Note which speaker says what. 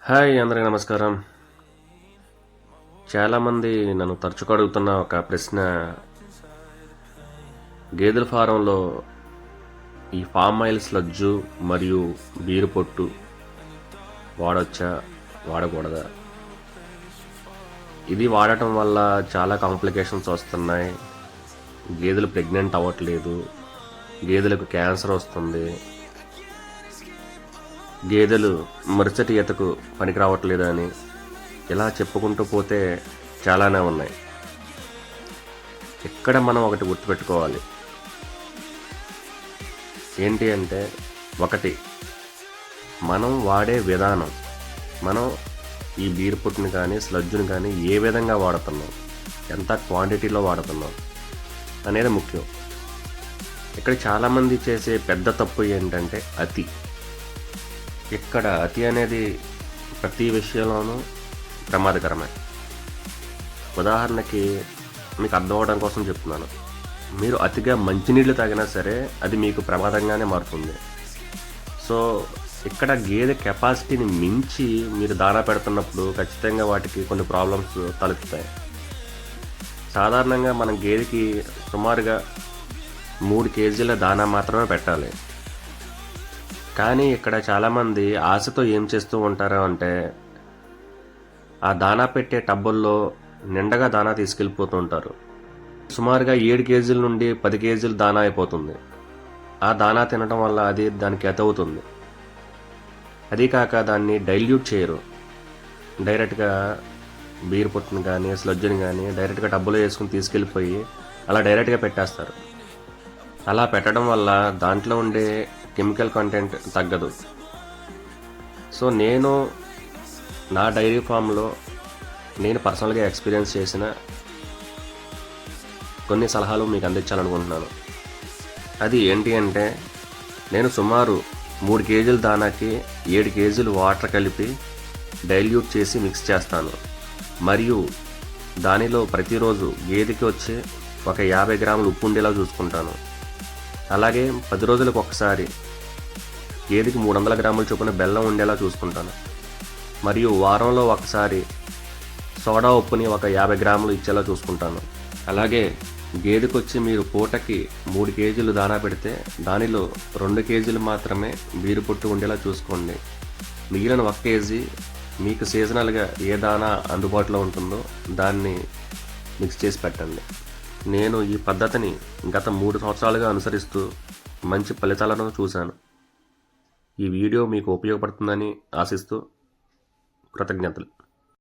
Speaker 1: Hi అందరికీ నమస్కారం. చాలామంది నన్ను తరచుగా అడుగుతున్న ఒక ప్రశ్న, గేదెల ఫారంలో ఈ ఫామ్ ఆయిల్ స్లడ్జు మరియు బీరు పొట్టు వాడొచ్చా, వాడకూడదా? ఇది వాడటం వల్ల చాలా కాంప్లికేషన్స్ వస్తున్నాయి. గేదెలు ప్రెగ్నెంట్ అవ్వట్లేదు, గేదెలకు క్యాన్సర్ వస్తుంది, గేదెలు మరుసటి ఈతకు పనికి రావట్లేదని ఇలా చెప్పుకుంటూ పోతే చాలానే ఉన్నాయి. ఇక్కడ మనం ఒకటి గుర్తుపెట్టుకోవాలి. ఏంటి అంటే, ఒకటి మనం వాడే విధానం, మనం ఈ బీర్ పుట్టుని కానీ స్లడ్జుని కానీ ఏ విధంగా వాడుతున్నాం, ఎంత క్వాంటిటీలో వాడుతున్నాం అనేది ముఖ్యం. ఇక్కడ చాలామంది చేసే పెద్ద తప్పు ఏంటంటే అతి. ఇక్కడ అతి అనేది ప్రతి విషయంలోనూ ప్రమాదకరమే. ఉదాహరణకి మీకు అర్థం అవడం కోసం చెప్తున్నాను. మీరు అతిగా మంచినీళ్ళు తాగినా సరే అది మీకు ప్రమాదంగానే మారుతుంది. సో ఇక్కడ గేదె కెపాసిటీని మించి మీరు దానా పెడుతున్నప్పుడు ఖచ్చితంగా వాటికి కొన్ని ప్రాబ్లమ్స్ తలెత్తుతాయి. సాధారణంగా మనం గేదెకి సుమారుగా 3 కేజీల దానా మాత్రమే పెట్టాలి. కానీ ఇక్కడ చాలామంది ఆశతో ఏం చేస్తూ ఉంటారు అంటే, ఆ దానా పెట్టే టబ్బుల్లో నిండగా దానా తీసుకెళ్ళిపోతూ ఉంటారు. సుమారుగా 7 కేజీల నుండి 10 కేజీలు దానా అయిపోతుంది. ఆ దానా తినడం వల్ల అది దానికి అవుతుంది. అది కాక దాన్ని డైల్యూట్ చేయరు. డైరెక్ట్గా బీర్ పొట్టుని కానీ స్లడ్జ్ని కానీ డైరెక్ట్గా టబ్బులో వేసుకుని తీసుకెళ్ళిపోయి అలా డైరెక్ట్గా పెట్టేస్తారు. అలా పెట్టడం వల్ల దాంట్లో ఉండే కెమికల్ కంటెంట్ తగ్గదు. సో నేను నా డైరీ ఫామ్లో నేను పర్సనల్గా ఎక్స్పీరియన్స్ చేసిన కొన్ని సలహాలు మీకు అందించాలనుకుంటున్నాను. అది ఏంటి అంటే, నేను సుమారు 3 కేజీల దానాకి 7 కేజీలు వాటర్ కలిపి డైల్యూట్ చేసి మిక్స్ చేస్తాను. మరియు దానిలో ప్రతిరోజు గేదెకి వచ్చి ఒక 50 గ్రాములు ఉప్పు ఉండేలా చూసుకుంటాను. అలాగే 10 రోజులకు ఒకసారి గేదెకి 300 గ్రాముల చొప్పున బెల్లం ఉండేలా చూసుకుంటాను. మరియు వారంలో ఒకసారి సోడా ఉప్పుని ఒక 50 గ్రాములు ఇచ్చేలా చూసుకుంటాను. అలాగే గేదెకి వచ్చి మీరు పూటకి 3 కేజీలు దానా పెడితే దానిలో 2 కేజీలు మాత్రమే బీరు పొట్టు ఉండేలా చూసుకోండి. మిగిలిన 1 కేజీ మీకు సీజనల్గా ఏ దానా అందుబాటులో ఉంటుందో దాన్ని మిక్స్ చేసి పెట్టండి. నేను ఈ పద్ధతిని గత 3 సంవత్సరాలుగా అనుసరిస్తూ మంచి ఫలితాలను చూశాను. ఈ వీడియో మీకు ఉపయోగపడుతుందని ఆశిస్తూ కృతజ్ఞతలు.